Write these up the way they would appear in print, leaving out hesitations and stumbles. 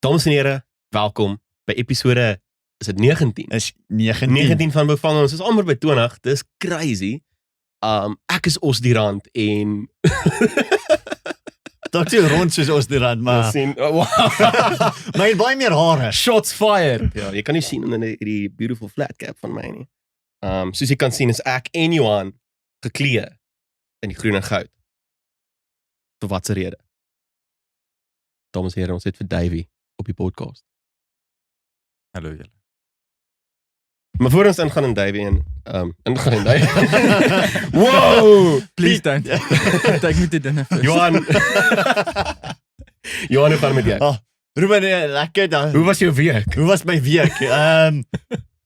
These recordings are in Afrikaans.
Dames en heren, welkom by episode, is dit 19? Is 19. 19 van Bevang ons, is amper by 20, dis crazy. Ek is Os die Rand en... Dalk so rond soos ons die rand, maar sien, wow. maar jy het baie meer hare. Shots fired! Ja, jy kan nie sien onder die beautiful flat cap van my nie. Soos jy kan sien is ek en Johan geklee in die groen en goud. Vir wat se rede? Dames en heren, ons het vir Davey op die podcast. Hallo julle. Maar voor ons ingaan in Davey en ingaan in Davey. Wow! Please don't. Take me to dinner first. Johan. Johan, hoe gaan met jou? Oh, Ruben, lekker dan. Hoe was jou week? Hoe was my week?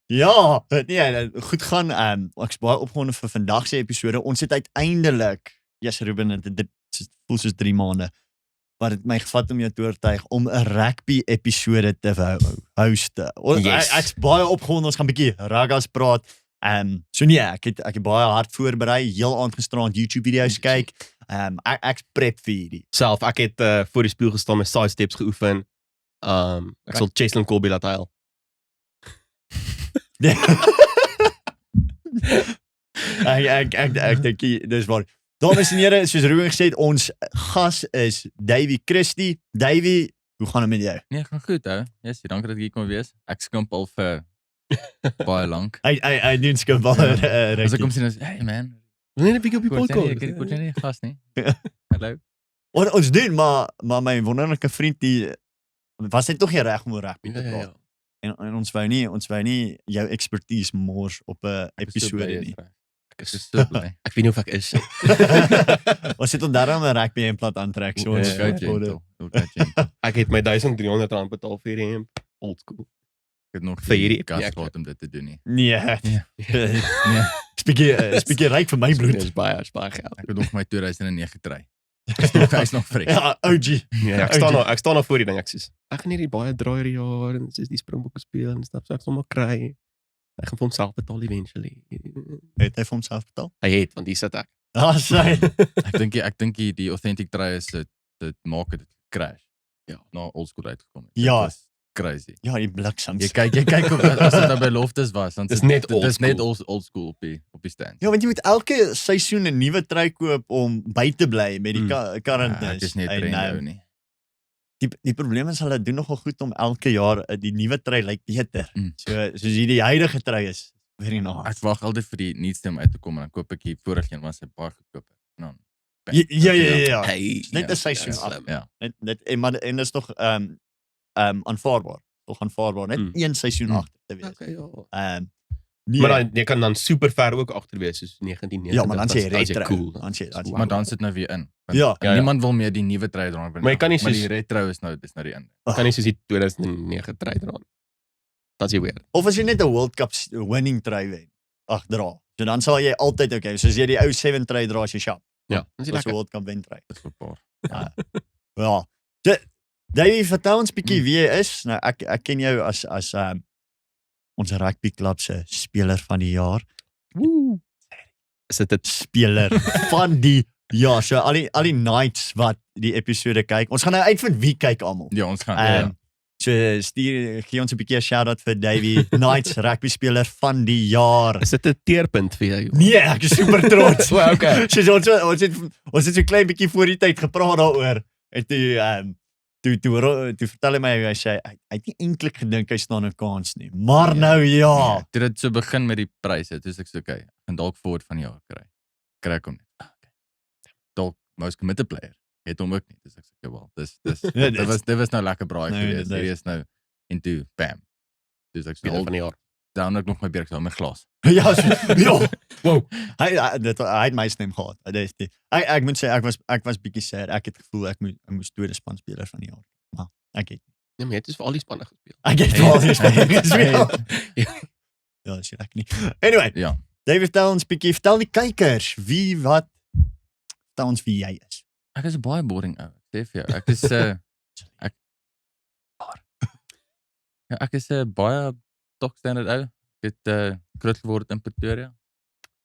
Ja, nee, goed gaan. Ek is baie opgewonde vir vandag se episode. Ons het uiteindelik, yes Ruben, dit voel soos 3 maande. Maar het my gevat om jou te oortuig om 'n rugby episode te hoste. Yes. Ek's baie opgewonde, ons gaan 'n bietjie ruggas praat. So nee, ek het baie hard voorberei, heel aand gisterand YouTube video's kyk. Ek's prep vir hierdie. Self, ek het voor die spieël gestaan met side steps geoefen. Ek sal Cheslin Colby laat huil. Ek dink dis waar. Dames en here, soos Ruben gesê het, ons gas is Davey Christie. Davey, hoe gaan dit met jou? Nee, gaan goed hè. Yes, dankie dat ek hier kon wees. Ek skimp al vir baie lank. Hy doen skip al As ek kom sien is, hey man. Nee, 'n bietjie op die Ek podcast. word nie gas nie. Hallo. Ons doen, maar my wonderlike vriend die was net tog nie reg om oor rugby te praat. En ons wou nie jou expertise mors op 'n episode nie. Ek is so bly. Ek weet nie of ek is. Ons het daarom 'n rugby hemp aantrek, so ons Go gentle. Ek het my R1300 betaal vir hierdie hemp. Old school. Ek het nog Vir hierdie gas plek. gehad om dit te doen nie. Nee. Nee. Spiekie ryk vir my bloed. Dis baie geld. Ek het nog my 2009 getry. Hy is nog fris. Ja, OG. Nee, ek staan nog voor die ding, ek sê, ek gaan hierdie baie draai hierdie jaar, en soos die Springbokke speel, en stap, so ek sal maar kry. Hy gaan vir homself betaal eventually. Het hy vir homself betaal? Hy het, want hier sit ek. Sy. Ek dink die authentic try is dit maak dit crash. Ja. Na old school uitgekom het. Ja. Dit was crazy. Ja, die bliksems. Jy kyk op as dit nou by Loftus was, dan Dis net old dis net school. old school op die stand. Ja, want jy moet elke seisoen 'n nuwe trui koop om by te bly met die current Ek is net trend nie. Die probleem is hulle doen nogal goed om elke jaar die nuwe trui lyk beter. Mm. Soos die huidige trui is very nice. Ek wag altyd vir die nuutste om uit te kom en dan koop ek die vorige een was hy baie goedkoper. Nou. Ja. Hey, Net 'n seisoen ja, af. slim. Ja. Net en dis tog aanvaarbaar. Tog aanvaarbaar. Net een seisoen agter te wees. Okay, ja. Nee. Maar dan, jy kan dan super ver ook agter wees, soos 1990. Ja, maar dan sê jy as retro. cool. Dan sê jy Maar dan sit nou weer in. Want Ja. Ja. Niemand wil meer die nuwe trui dra. Maar jy kan nie maar soos- die retro is nou die in. Kan nie soos die 2009 trui dra. Dat is weird. Of as jy net 'n World Cup winning trui wen. Ag dra. So dan sal jy altyd okay, soos jy die ou 7 trui dra as jy sharp. Ja, dat is Dis 'n lekker. World Cup wen trui. Dit is 'n paar. Ja. Davey, vertel ons bietjie wie jy is. Nou ek ken jou as ons rugby klub se speler van die jaar. Woe. Is dit Speler van die jaar. So al die nights wat die episode kyk. Ons gaan nou uitvind wie kyk almal. Ja, ons gaan So gee ons 'n bietjie 'n shout-out vir Davey, Knights rugby speler van die jaar. is dit 'n teerpunt vir jou? Nee, ek is super trots. Well, okay. So ons het so klein bietjie voor die tyd gepraat daaroor. En toe vertel hy my hy sê hy het nie eintlik gedink hy staan 'n kans nie. Maar nou ja. Toe dit so begin met die pryse, toe sê ek so okay, ek gaan dalk forward van die jaar kry. Kry ek hom net. Okay. Dalk most committed player. Het hom ook nie. Dis ek sê wel. Dit was nou lekker braai Nee, geweest. dit Hier is nou into bam. Dis ek Speler sê van die jaar. dan ek nog my beer so met glas. Ja, ja. Wow. Hy het my stem gehad. Ek moet sê ek was bietjie sad. Ek het gevoel ek moes tweede span speler van die jaar. Maar ek het Ja, maar jy het dus vir al die spanne gespeel. Ek het wel eens gespeel. Ja, dis lekker nie. Anyway, Ja. David, vertel die kykers vertel ons wie jy is. Ek is 'n baie boring ou. Ek sê vir jou, ek is ek is 'n baie stock standard ou. Ek het groot geword in Pretoria.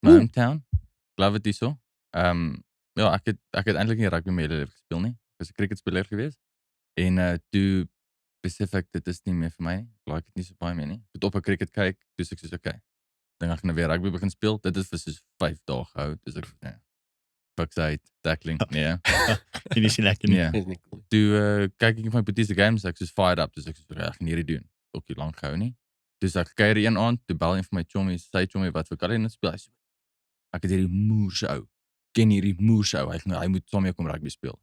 My hometown. Love it hierso. Ja, ek het eintlik nie rugby my hele lewe gespeel nie. Ek was 'n cricketspeler geweest. En toe besef ek dit is nie meer vir my nie. Ek like dit nie so baie meer nie. Ek het op 'n cricket kyk, dis ek soos okay. Dink ek gaan weer rugby begin speel. Dit het vir soos 5 dae gehou. Dis ek nee. Fuck's uit, tackling, nee. Dit is nie lekker nie. Nee. Dis nie cool. Toe kyk ek van Petite Games, ek soos fired up, dis ek soos reg gaan hierdie doen. Ook nie lank gehou nie. Dus ek kuier een aand, toe bel een van my chommies, sy chommie wat vir Calais speel. Hy sê ek het hierdie moerse ou. Ken hierdie moerse ou. Hy moet saam mee kom rugby speel.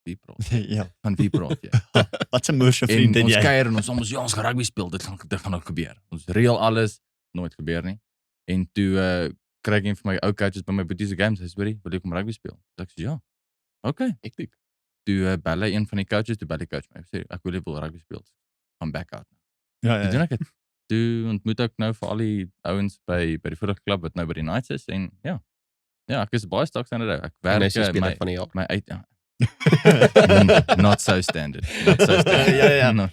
Wie praat? Ja. Van wie praat jy? Wat 'n moerse En vriend het ons jy. kuier en ons almal ons gaan rugby speel. Dit gaan ook gebeur. Ons reël alles, nooit gebeur nie. En toe kry ek een van my ou coaches by my Petite Games, hy sê, "Wil jy kom rugby speel?" Ek sê, "Ja." Okay. Hektiek. Toe bel hy een van die coaches, toe bel die coach my. Hy sê, "Ek wil rugby speel." Gaan back out. Ja, Toe doen ek dit. Toe ontmoet ek nou vir al die ouens by die vorige klub wat nou by die Knights is en ja. Ja, ek is baie sterk standaard. Ek En hy werk is die speler van die jaar. my uit ja. Not so standard. Not so standard. Ja. No.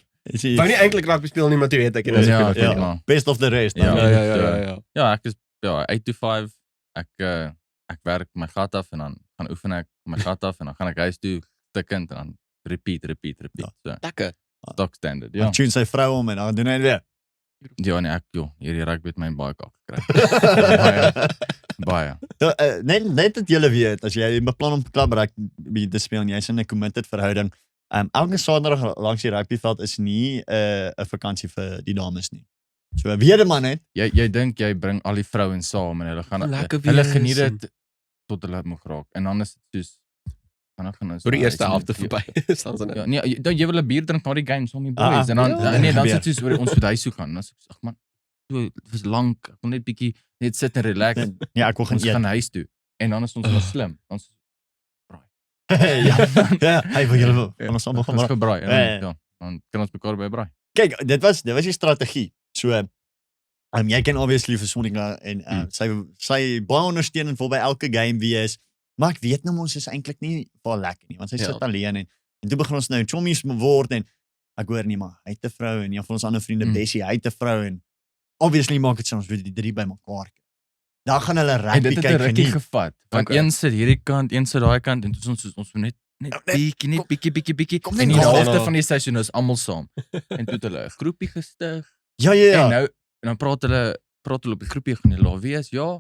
Wou nie eintlik rugby speel nie, maar toe weet ek en hy is Ja, speler van die ja. jaar. Best of the rest. Ja. dan. Ja, ek is 8 to 5. Ek werk my gat af en dan gaan oefen ek my gat af en dan gaan ek huis toe stikkend en dan repeat. So, Lekker. stock standard. Dan Ja. tune sy vrou om en dan doen hy dit weer. Ja, nee, hierdie rugby het my baie kak gekry. Baie. Net dat julle weet, as jy beplan om klub rugby te speel en jy's in 'n committed verhouding, elke Saterdag langs die rugbyveld is nie 'n vakansie vir die dames nie. So weet jy man net. Jy dink jy bring al die vrouens saam en hulle gaan Lekker hulle wees geniet en- dit tot hulle moeg raak. En dan is dit soos gaan ons Oor die na eerste huis en- helfte verby. Staan sy net. Ja, nee, jy wil 'n bier drink na die game saam met die Ah, boys en dan ja, nee, dan gebeur. sit jy so ons moet huis toe gaan. Dan sê ek ag man, so dis lank. Ek wil net bietjie net sit en relax. Ja, ek wil gaan Ons eet. gaan huis toe. En dan is ons nog slim. Ons ja, hy wil julle ons almal gaan ons maar. gebraai en Ja, ja. dan dan kan ons mekaar by braai. Kyk, dit was die strategie. So jy ken obviously vir Sonika en sy baie ondersteunend wil by elke game wees. Maar ek weet nou ons is eintlik nie baie lekker nie, want sy Ja. sit alleen en toe begin ons nou chommies word en ek hoor nie maar hy het 'n vrou en een van ons ander vriende Bessie, hy het 'n vrou en obviously maak dit sin ons wil die drie by mekaar kry. Dan gaan hulle En rugby dit het 'n kyk rukkie geniet. gevat. Want Okay. een sit hierdie kant, een sit daai kant en toe ons moet net bietjie kom en net die daar. helfte van die seisoen is almal saam. En toe het hulle 'n groepie gestig. Ja. En nou en dan praat hulle op die groepie gaan hulle wees. Ja,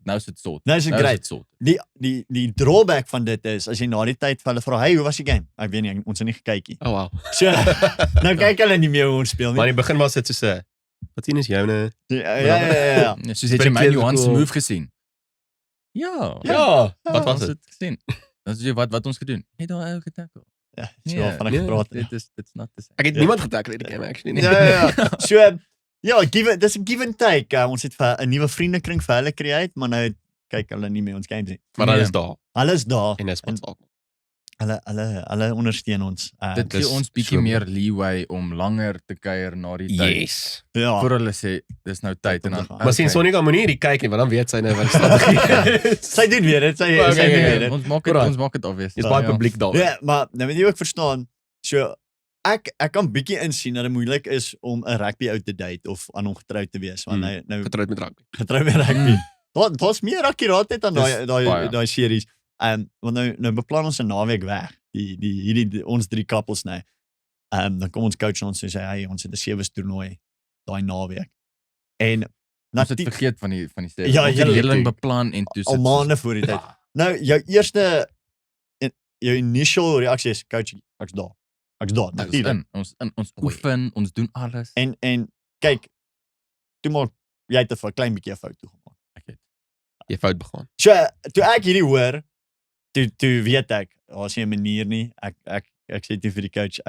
nou is dit sort. Nou is dit great. sort. Die drawback van dit is as jy na die tyd vir hulle vra, "Hey, hoe was die game?" Ek weet nie, ons het nie gekyk nie. Oh wow. So nou kyk hulle nie meer hoe ons speel Maar nie. in die begin was dit so 'n wat sien is joune? Ja. Ja, soos het By jy die Man Johan se cool. move gesien. Ja. Ja, wat was ons dit? het gesien. Dan sê jy wat ons gedoen. Het daai ou getackle. Ja, so waarvan ek nee, gepraat het. Dit is not the same. Ek het niemand getackle in die game actually nie. Ja. So dis 'n give and take. Ons het vir 'n nuwe vriendekring vir hulle create, maar nou kyk hulle nie meer ons games nie. Maar hulle is daar Hulle is daar. en dis wat saak. Hulle ondersteun ons. Dit gee dis ons bietjie so meer leeway om langer te kuier na die tyd. Yes. ja. Voor hulle sê dis nou tyd en dan Maar sien Sonika moenie hierdie kyk nie, want dan weet sy nou wat die strategie is. Sy doen weer dit. Sy Okay, doen okay, weer dit. ons maak dit obvious. Dis baie publiek daar. Ja, maar nou moet jy ook verstaan. So ek kan bietjie insien dat dit moeilik is om 'n rugby ou te date of aan hom getrou te wees, want nou Getroud met rugby. getrou met rugby. Daar's meer akkuraatheid aan Dis baie. daai series. Want nou beplan ons 'n naweek weg. Hierdie ons drie couples nou. Dan kom ons coach ons en sê hey, ons het 'n sewe toernooi daai naweek. En Ons het vergeet van die stad. Ja, ons het julle- die hele ding beplan en toe al maande voor die tyd. Nou jou initial reaksie is coach, ek's daar. Natuurlik. Ons oefen, ons doen alles. En kyk, toe maak jy het 'n klein bietjie 'n fout toegemaak. Jy fout begaan. So toe ek hierdie hoor, toe weet ek, daar's nie 'n manier nie. Ek sê toe vir die coach,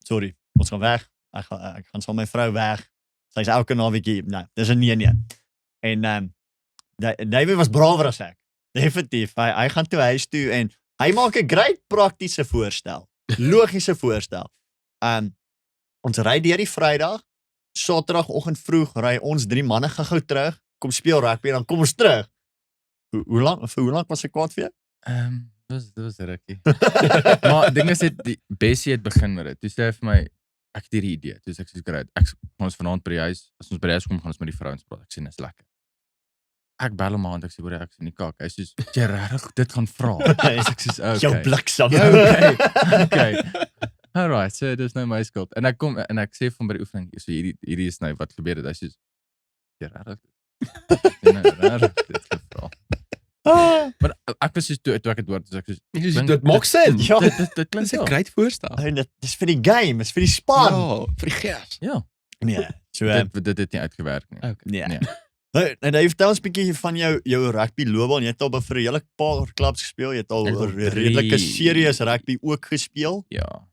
sorry, ons gaan weg. Ek gaan saam met my vrou weg. Sy's elke naweek hier. Nee, dis 'n nee. En David was brawer as ek. Definitief. Hy gaan toe huis toe en hy maak 'n great praktiese voorstel. Logiese voorstel. Ons ry deur die Vrydag, Saterdagoggend vroeg ry ons 3 manne gou terug, kom speel rugby en dan kom ons terug. Hoe lank was ek kwaad vir jou? Dit was rukkie. Maar ding is dit Bessie het begin met dit. Toe sê hy vir my ek het hierdie idee. Toe sê ek great. Ek gaan ons vanaand by die huis. As ons by die huis kom, gaan ons met die vrouens praat. Ek sê dis lekker. Ek bel hom aan, ek sê hoor ek sien die kak. Hy sê jy regtig dit gaan vra. Ek sê okay. Jou bliksem. Ja, okay. Alright, so dis nou my skuld. En ek kom en ek sê van by die oefening, so hierdie is nou wat gebeur het. Hy sê jy regtig. Dit gevra. Maar ek was soos toe ek het hoor, dus ek soos Dit maak sin. Ja, dit klink Dis 'n so. great voorstel. en dit is vir die game, is vir die span. Ja, vir die gas. Ja, Nee, so dit het nie uitgewerk nie. Okay. nee. Nee. En jy vertel ons 'n bietjie van jou rugby loopbaan. Jy het al vir 'n hele paar klubs gespeel. Jy het al Ek het al redelike 3 serieus rugby ook gespeel. Ja.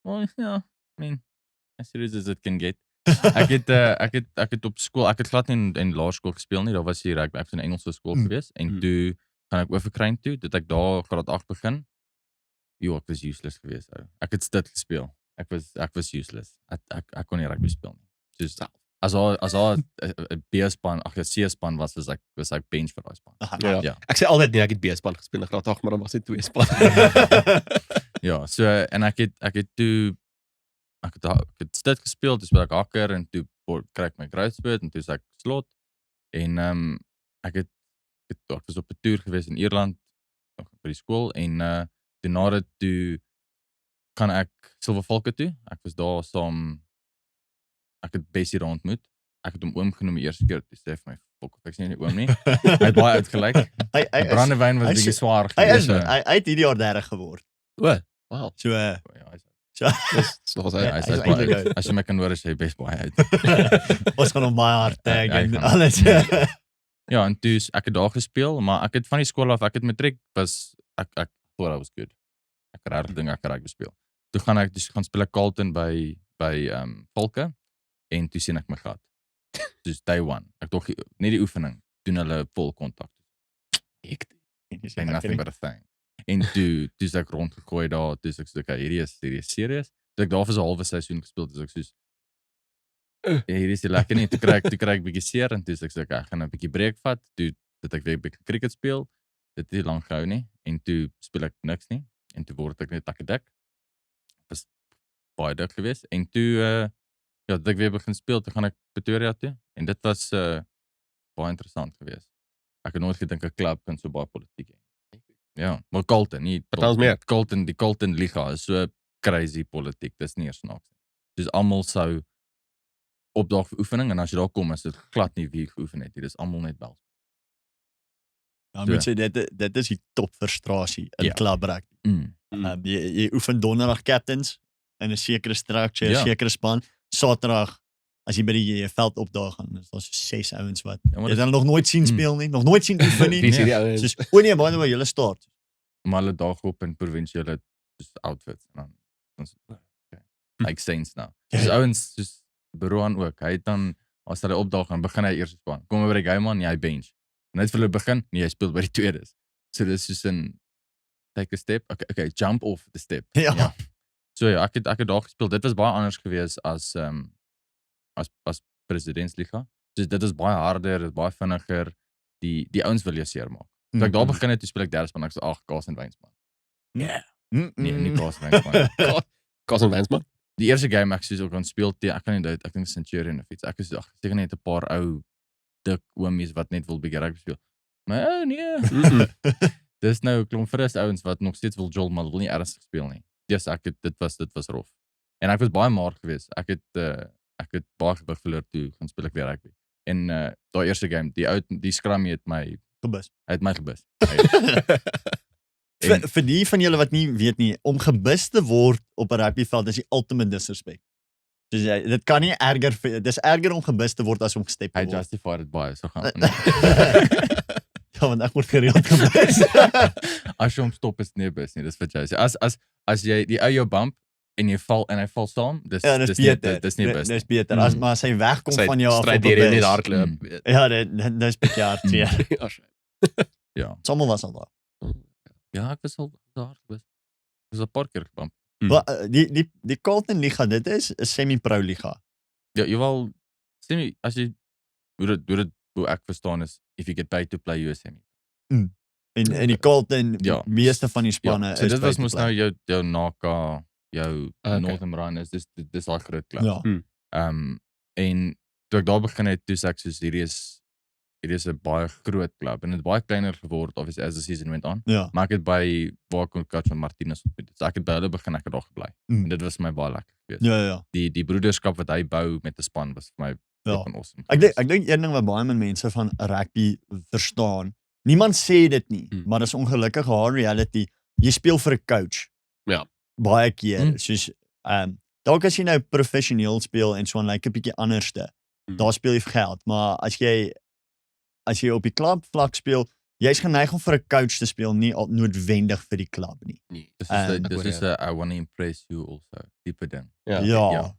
Well, ja, I mean, as serious as it can get. Ek het op skool, ek het glad nie in laerskool gespeel nie. Daar was hier ek was in 'n Engelse skool gewees en toe gaan ek oorverkruin toe, dit ek daar graad 8 begin. Jo, ek was useless geweest ou. Ek het dit gespeel. Ek was useless. Ek kon nie rugby speel nie. Soos as daar 'n B-span, ag 'n C-span was ek bench vir daai span. Ja. Ja. Ek sê altyd nee, ek het B-span gespeel in graad 8, maar dan was dit 2 span. Ja, so en ek het toe ek het dit gespeel, toe speel ek hakker en toe kry ek my growthspurt en toe is ek slot en ek was op 'n toer gewees in Ierland nog by die skool en toe na dit toe kan ek Silvervalke toe. Ek was daar saam ek het Bessie daar ontmoet. Ek het hom oom genoem die eerste keer, toe sê hy vir my fok, ek sien nie oom nie. Hy het baie uitgelyk. Hy Die brandewyn was hy 'n bietjie is- swaar Hy is geweest. hy het hierdie jaar 30 geword. Wow. So Ja, Dis nog Ja, sy. hy is hy is baie eintlik uit. As jy my kan hoor, is hy best baie uit. ons gaan hom baie hard tag Hy en gaan- alles. Ja, en toe ek het daar gespeel, maar ek het van die skool af, ek het matriek was ek thought I was good. Ek het regtig dink ek kan rugby speel. Toe gaan speel ek Carlton by Valke en toe sien ek my gat. Soos day 1. Ek dog net die oefening doen hulle vol kontak. And nothing but a thing. En toe is ek rondgegooi daar, toe is ek so okay, hierdie is serious. Toe ek daar vir so 'n halwe seisoen gespeel, toe is ek soos ja, hierdie is nie lekker nie. Toe kry ek bietjie seer en toe is ek so okay, ek gaan 'n bietjie breek vat. Toe dat ek weer 'n bietjie cricket speel. Dit het nie lank gehou nie en toe speel ek niks nie en toe word ek net takkedik. Was baie dik geweest en toe ja, dat ek weer begin speel, toe gaan ek Pretoria toe en dit was baie interessant geweest. Ek het nooit gedink 'n klub kan so baie politiek hê. Ja, maar Carlton, nie Vertel ons meer. Die Carlton Liga is so crazy politiek. Dis nie eers snaaks nie. Dis almal sou opdaag vir oefening en as jy daar kom is dit glad nie wie geoefen het nie. Dis almal net bel. Ja, moet sê dit is die top frustrasie in Ja. club rugby. Jy oefen donderdag captains in 'n sekere structure, 'n Ja. sekere span. Saterdag as jy by die veld opdaag gaan, is daar so 6 ouens wat Ja, maar jy het hulle nog nooit sien speel nie, nog nooit sien oefen nie. Wie is hierdie Ja. ou? Soos o nee, by the way, julle start. Maar hulle daag op in provinsiale soos outfits en dan okay. Makes sense nou. Dis ouens soos Beroan ook. Hy het dan as hulle opdaag gaan begin hy eers span. Kom by die game man, jy bench. Net vir hulle begin, nee, hy speel by die tweedes. So dis soos 'n take a step. Okay, jump off the step. Ja. So ja, ek het daar gespeel. Dit was baie anders geweest as presidentsliga. So dit is baie harder, dit is baie vinniger. Die ouens wil jou seermaak. Toe ek daar begin het, toe speel ek derde span, ek sê ag, Kaas en Wynspan. Nee, nie Kaas en Wynspan. Kaas en Wynsman. Die eerste game ek soos ook aan speel teen, ek kan nie dit, ek dink Centurion of iets. Ek is seker net 'n paar ou dik oomies wat net wil bietjie rugby speel. Maar nee. Dis nou 'n klomp fris ouens wat nog steeds wil jol maar wil nie ernstig speel nie. Dis dit was rof. En ek was baie maar geweest. Ek het baie gewig verloor toe gaan speel ek weer rugby. En daai eerste game, die scrum het my gebus. Hy het my gebus. Vir die van julle wat nie weet nie, om gebus te word op 'n rugbyveld is die ultimate disrespect. Dus dit kan nie erger, dis erger om gebus te word as om gestep te Hy word. justified it baie, so gaan. Ja, want ek word gereeld gebus. As jy hom stop is nie bus nie, dis wat jy sê. As jy die ou jou bump en jy val en hy val saam, dis Ja, dis beter. Dis nie bus. Dis beter. As maar as hy wegkom van jou af Stryd op 'n hier nie bus. hardloop. Ja, dis bietjie hartseer. Ja. Sommige was al daar. Ja, ek was al daar gewees. Ek was 'n paar keer gebump. Maar die Carlton Liga, dit is 'n semi-pro liga. Ja, jy's sê as jy hoe ek verstaan is if you get paid to play USM. En die Carlton, Ja. meeste van die spanne Ja, so is dit was pay mos to nou play. jou NACA, jou Okay. Northern Runners, dis daai groot klub. Ja. En toe ek daar begin het, toe sê ek soos hierdie is hierdie is 'n baie groot klub en dit het baie kleiner geword obviously as the season went on. Ja. Maar ek het by waar ek coach van Martinez ontmoet. So ek het by hulle begin, ek het daar gebly. Mm. En dit was vir my baie lekker geweest. Ja. Die broederskap wat hy bou met 'n span was vir my Ja. van awesome. Ek dink een ding wat baie min mense van rugby verstaan. Niemand sê dit nie, maar dis ongelukkig hard reality. Jy speel vir 'n coach. Ja. Baie keer, soos dalk as jy nou professioneel speel en so 'n lyk 'n bietjie anderste. Daar speel jy vir geld, maar as jy op die klub vlak speel, jy's geneig om vir 'n coach te speel, nie noodwendig vir die klub nie. Dis is I want to impress you also. Diepe ding. Ja.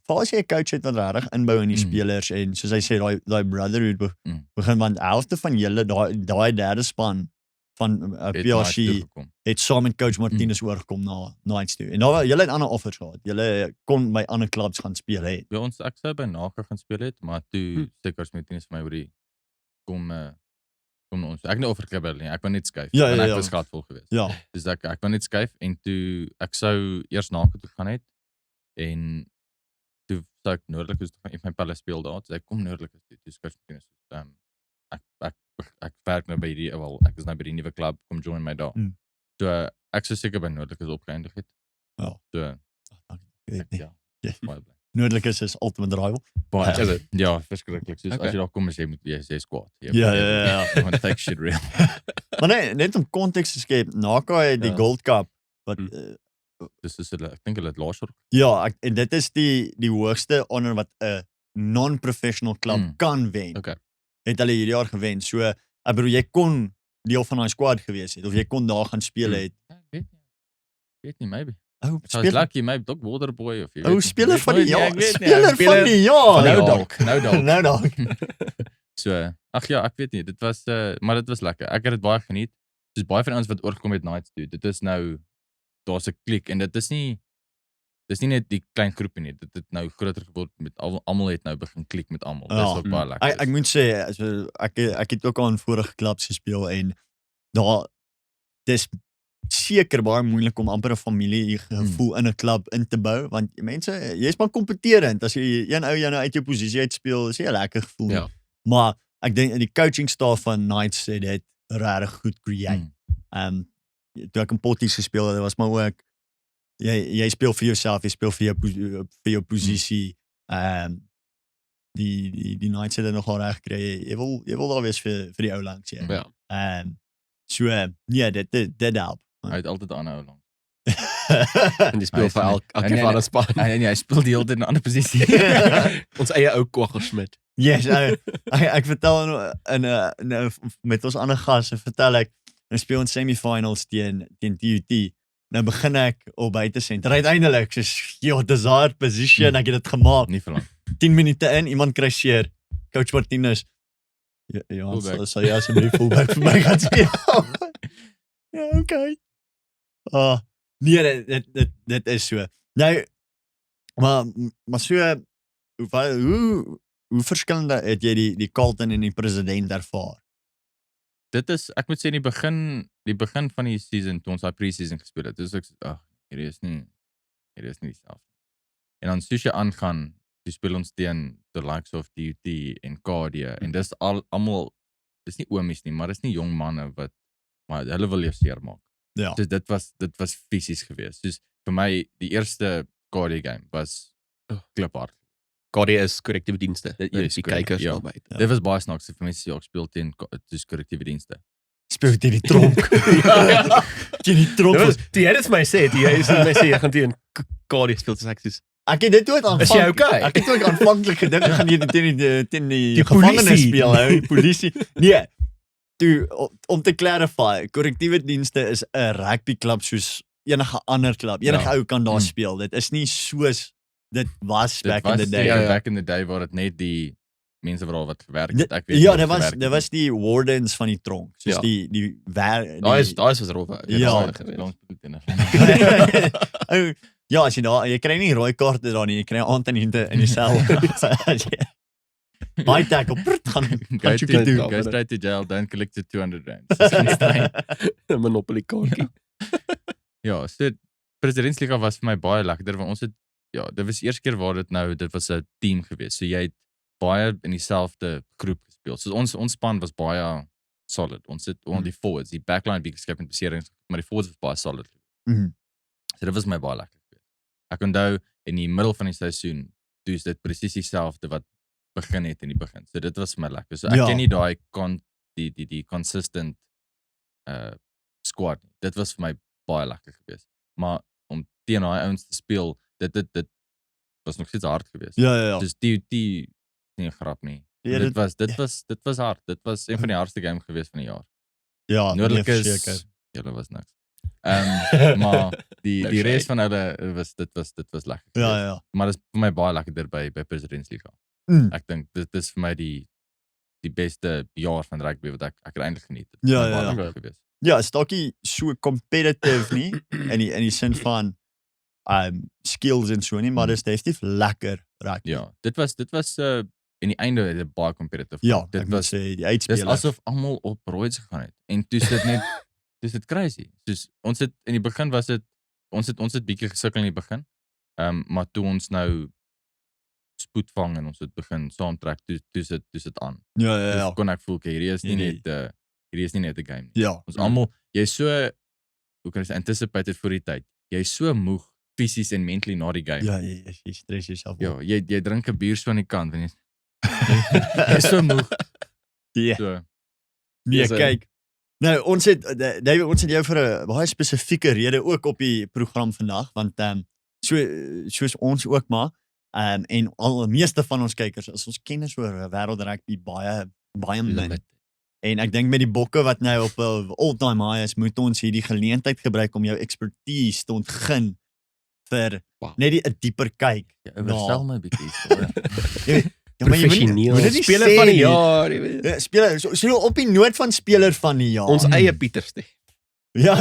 Veral as jy 'n coach het wat regtig inbou in die spelers en soos hy sê daai brotherhood begin want helfte van julle daai derde span van PRC het saam met coach Martinez oorgekom na Knights toe. En daar julle het ander offers gehad. Julle kon by ander clubs gaan speel het. Ja, ek sou by Naka gaan speel het, maar toe sê coach Martinez vir my oor kom ons. Ek het nie offer gekry nie. Ek wou net skuif. Ja, Ek was skatvol geweest. Ja. Dus ek wou net skuif en toe ek sou eers Naka toe gaan het en toe sou ek noordelik is van my pelle speel daar. So ek kom noordelik is toe coach Martinez. Ek werk nou by ek is nou by die nuwe klub, kom join my daar. So ek sou seker by noordelik is opgeëindig het. Ja. So ja. Noordelik is ultimate rival. Ja, verskriklik. Soos as jy daar kom, jy squad. Ja. Want take shit real. Maar nee, net om konteks te skep, Naka het die Gold Cup wat dis is ek dink hulle het laas jaar. Ja, en dit is die hoogste honor wat 'n non-professional club kan wen. Okay. Het hulle hierdie jaar gewen. So, ek bedoel jy kon deel van daai squad gewees het of jy kon daar gaan speel het. Ek weet nie maybe. Speel lucky maybe Doc Waterboy of jy. Speler van die jaar. Speler van die jaar. Nou dalk. So, ag ja, ek weet nie. Dit was maar dit was lekker. Ek het dit baie geniet. Soos baie van ons wat oorgekom het Knights toe. Dit is nou daar's 'n klik en dit is nie net die klein groepie nie. Dit het nou groter geword met almal het nou begin klik met almal. Dis ook baie lekker. Ek moet sê ek het ook al in vorige klubs gespeel en daar dis seker baie moeilik om amper 'n familie gevoel in 'n klub in te bou want mense jy's maar kompeterend as jy een ou nou uit jou posisie uit speel is jy 'n lekker gevoel. Ja. Maar ek dink die coaching staf van Knights het dit regtig goed create. Toe ek in potties gespeel het, was maar ook jy speel vir jouself, jy speel vir jou posisie. Die Knights het dit nogal reg gekry. Jy wil daar wees vir die ou langs jy. Ja. So ja, dit help. Hy het altyd 'n ander ou langs. En die speel vir elke van 'n span. Nee, hy speel die hele tyd in 'n ander posisie. Ons eie ou Kwaggelschmidt. Yes, ek vertel met ons ander gaste vertel ek nou speel ons semifinals teen TUT. Nou begin ek op buite senter. Uiteindelik soos desired position, ek het dit gemaak. Nie vir lank. 10 minute in, iemand kry seer. Coach Martinez. Ja, sal jy asseblief fullback vir my gaan speel? Ja, okay. Nee, dit is so. Nou, maar so, hoe verskillende het jy die Carlton en die president ervaar? Dit is, ek moet sê die begin van die season, toe ons daai pre-season gespeel het, dus ek sê, hierdie is nie dieselfde. En dan soos jy aangaan, toe speel ons teen the likes of DUT en Cardia, en dis almal, dis nie oomies nie, maar dis nie jong manne maar hulle wil jou seermaak. Ja. Dus dit was fisies geweest. Dus vir my, die eerste Cardia game was kliphard. Cardia is korrektiewe dienste. Die kykers ja. buite. Dit was baie snaaks vir mense ek speel teen korrektiewe dienste. Speel teen die tronk. Ja. Teen die tronk. Die het my sê, jy gaan teen Cardia speel te seks. Ek het dit ooit aanvanklik. Is jy okay? Ek het ook aanvanklik gedink gaan jy teen die gevangenes speel, die polisie. Nee. Toe om te clarify, korrektiewe dienste is 'n rugby klub soos enige ander klub. Enige ou kan daar speel. Dit is nie soos dit was back in the day. Ja, back in the day waar dit net die mense wat gewerk het. Ek weet ja, dit was die wardens van die tronk. Soos die daar is was rof. Ja. Ja, as jy kry nie rooi kaarte daar nie, jy kry aand in die sel. Baie tackle, gaan go straight to jail, don't collect the R200. Monopoly kaartjie. Ja, so presidentsliga was vir my baie lekker, want ons het dit was die eerste keer waar dit was 'n team geweest. So jy het baie in dieselfde groep gespeel. So ons span was baie solid. Ons het die forwards, die backline bietjie geskep met beserings, maar die forwards was baie solid. So dit was my baie lekker geweest. Ek onthou in die middel van die seisoen, toe is dit presies dieselfde wat begin het in die begin. So dit was vir my lekker. So ek ken nie daai die consistent squad nie. Dit was vir my baie lekker geweest. Maar om teen daai ouens te speel, dit was nog steeds hard geweest. Ja. Dus die nie 'n grap nie. Ja, dit was hard. Dit was een van die hardste games geweest van die jaar. Ja, Noordelik nee, is verseker. julle was niks. Maar die res van hulle dit was lekker. Ja. Maar dit is vir my baie lekkerder by Presidentsliga. Ek dink dit is vir my die beste jaar van rugby wat ek eintlik geniet het. Ja, Baie ja. lekker geweest. Ja, is dalk nie so competitive nie in die sin van skills en so nie, maar dit is definitief lekker rugby. Ja, dit was in die einde het dit baie competitive. Ja, dit ek was moet sê die dis uitspelers. asof almal op roids gegaan het. En toe is dit net dis dit crazy. Soos ons het in die begin was dit ons het bietjie gesukkel in die begin. Maar toe ons nou spoed vang en ons het begin saamtrek, toe is dit aan. Ja. Dus kon ek voel hierdie is nie Nee. net hierdie is nie net 'n game nie. Ja. Ons almal jy's so hoe kan ek sê anticipated vir die tyd. Jy's so moeg fisies en mentally na die game. Ja, jy stres jouself Ja, op. jy drink 'n bier so aan die kant en jy's so moeg. Ja. So Nee, so- kyk. Nou, ons het David, ons het jou vir 'n baie spesifieke rede ook op die program vandag, want soos ons ook maar en al die meeste van ons kykers, as ons kennis oor wêreldrugby baie min. Limit. En ek dink met die bokke wat nou op 'n all-time high is, moet ons hierdie geleentheid gebruik om jou expertise te ontgin vir Wow. net 'n dieper kyk. jy overstel my bietjie. Ja, maar jy Professioneel. moet dit nie Speler sê van die nie. jaar, jy weet. Ja, speler, so op die noot van speler van die jaar. Ons eie Pietersteef. Ja,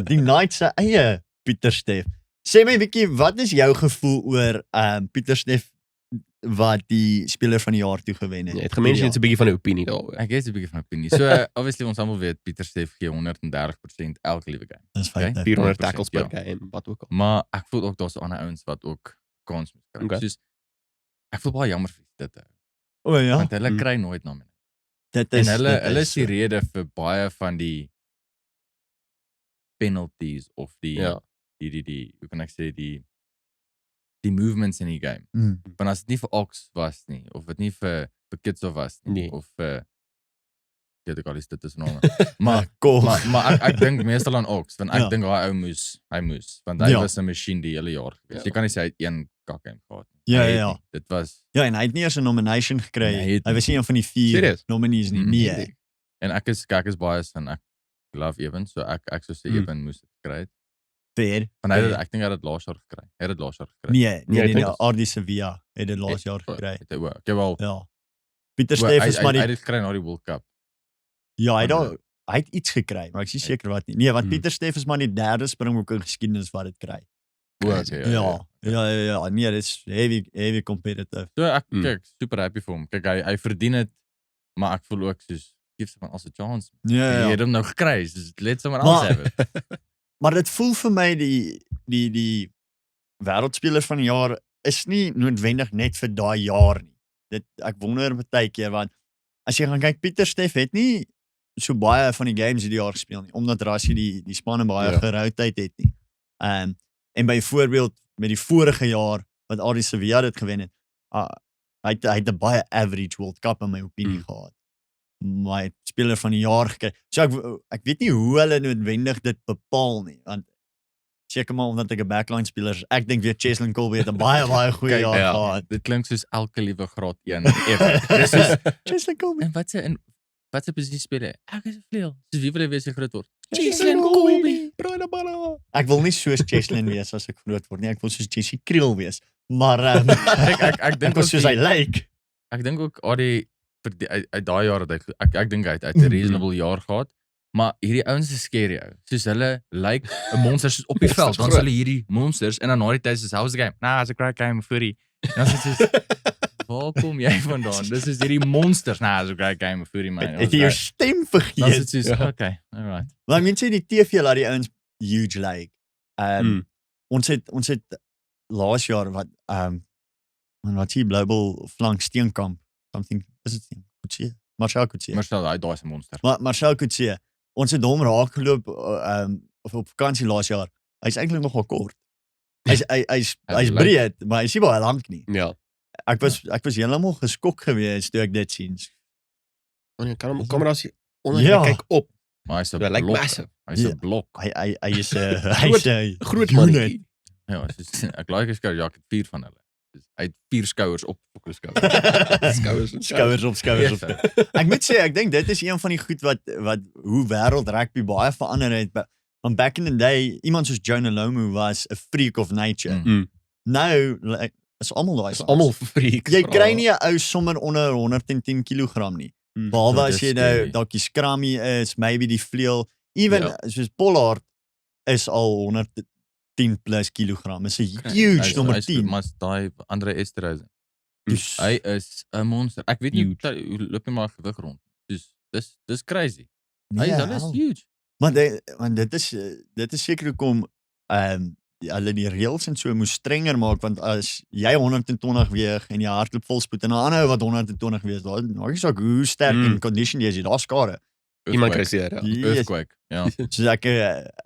die Knights se eie Pieter Steff. Sê my 'n bietjie, wat is jou gevoel oor Pieter Steff wat die speler van die jaar toe gewen het? Jy het gemense net 'n bietjie van 'n opinie daaroor. Ek het 'n bietjie van opinie. So obviously ons almal weet Pieter Steff gee 130% elke liewe game. Dis feit. Okay. 400 100%, tackles per ja. game, wat ook al. Maar ek voel ook daar's ander ouens wat ook kans moet kry. Okay. Soos ek voel baie jammer vir dit. O ja, Want hulle kry nooit nominasie. dit En is hulle is die rede vir baie van die penalties of die hoe kan ek sê die movements in die game. Want as dit nie vir Ox was nie of dit nie vir Kitso was nie Nee. of ek weet ek al is dit is name. Maar Kom. maar ek dink meestal aan Ox want ek Ja. dink hy moes want hy Ja. was 'n masjien die hele jaar gewees. Ja. Jy kan nie sê hy het een kakgame gehad nie. Ja, Hy het ja. nie. Dit was Ja, en hy het nie eers 'n nomination gekry. Nee, hy het Hy was nie een van die 4 Serieus? nominees nie. Nee. en ek is biased en ek love Evan, so ek sou sê Evan moes dit gekry het. Fair. Want hy het ek dink hy het dit laas jaar gekry. Hy het dit laas jaar gekry. Nee, ek dink Ardi Sevilla het dit laas jaar gekry. Het hy ook. Ek wel. Ja. Pieter Hy Steff is maar hy die het dit gekry na die World Cup. ja, hy het maar- al hy het iets gekry, maar ek is nie seker wat nie. Nee, want Pieter Steff is maar die derde springbok in geskiedenis wat dit kry. Okay, Ja. Nee, dit is heavy competitive. So ek kyk super happy vir hom. Kyk hy verdien dit, maar ek voel ook soos give someone else a chance. Ja, Jy het hom nou gekry, so let someone Maar- else have it. Maar dit voel vir my die wêreldspeler van die jaar is nie noodwendig net vir daai jaar nie. Ek wonder baie keer want as jy gaan kyk Pieter Steff het nie so baie van die games hierdie jaar gespeel nie omdat Rassie die spanne baie Ja. geroutheid het nie. En byvoorbeeld met die vorige jaar wat Ardi Sevilla dit gewen het, hy het 'n baie average World Cup in my opinie gehad. Maar hy het speler van die jaar gekry. So ek weet nie hoe hulle noodwendig dit bepaal nie, want seker maar omdat ek 'n backline speler is. Ek dink weer Cheslin Colby het 'n baie goeie Kyk, jaar ja, gehad. dit klink soos elke liewe graad 1 ever. Dis soos Cheslin Colby. en wat se posisie speel hy? Ek is 'n vleuel. Soos wie wil hy wees as hy groot word? Cheslin Colby. Colby. Ek wil nie soos Cheslin wees as ek groot word nie. Ek wil soos Jessie Kriel wees. Maar Ek dink ek wil soos hy lyk. Ek dink ook Adi uit daai jaar het ek dink hy het 'n reasonable jaar gehad. Maar hierdie ouens is scary ou. Soos hulle lyk 'n monster soos op die veld. Dan is hulle hierdie monsters en dan na die tyd is how's the game? Nah, it's a great game for you. Dan sê jy waar kom jy vandaan? Dis is hierdie monsters. Nah, it's a great game for you man. Het jy jou stem Dan sê vergeet? jy soos okay, alright. Maar mense sê die TV laat die ouens huge lyk. Ons het laas jaar wat Man, wat sê Blauwbal flank Steenkamp? Something, is dit Steenkamp? Coetzee? Marcel Coetzee. Marcel, hy daai is 'n monster. Marcel Coetzee. Ons het hom raak geloop of op vakansie laas jaar. Hy's eintlik nogal kort. Hy's lyk- breed, maar hy's nie baie lank nie. Ja. Ek was heeltemal geskok geweest toe ek dit sien. Want jy kan hom kamera's onder Ja. kyk op. Maar hy's 'n Hy lyk blok. massive. Hy's Ja. 'n blok. Hy is 'n Groot unit. mannetjie. Ja, soos, ek like his skouers, ja, ek het 4 van hulle. Dus hy het 4 skouers op die skouers. Skouers en Skouers op skouers op. Ek moet sê, ek dink dit is een van die goed wat hoe wêreld rugby baie verander het. Want back in the day, iemand soos Jonah Lomu was a freak of nature. Mm. Nou is almal daai. Dis almal freaks. Jy kry nie 'n ou sommer onder 110 kg nie. Behalwe dat as is jy nou scary. dalk die scrummy is, maybe die vleuel, even Ja. soos Pollard is al 110 plus kilogram. Is 'n huge nommer 10. Maar daai Andre Esterhuizen. Dus, Hy is 'n monster. Ek weet nie Huge. hoe loop hy maar gewig rond. Dis crazy. nee, Hy is huge. Maar dit is seker hoekom hulle die reëls en so moes strenger maak, want as jy 120 weeg en jy hardloop volspoed en 'n ander ou wat 120 weeg, daar maak nie saak hoe sterk en condition jy is, daar skare. Iemand kry seer. Ja. Yes. Earthquake. Ja. Soos ek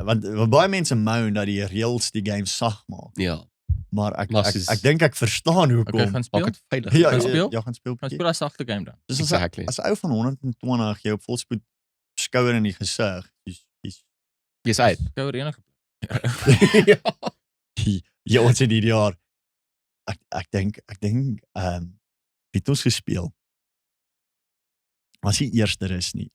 want baie mense moan dat die reëls die game sag maak, Ja. maar ek Maar ek, soos- ek dink ek verstaan Okay, hoekom. gaan speel. Maak dit veilig. Ja, gaan speel? ja, gaan speel. Gaan speel 'n sagte game dan. Dis Exactly. as 'n ou van 120 jy op volspoed skouer in die gesig. Dis Jy's uit. Skouer enige. Ja. ja, ons het hierdie jaar ek dink het ons gespeel. Was die eerste is nie.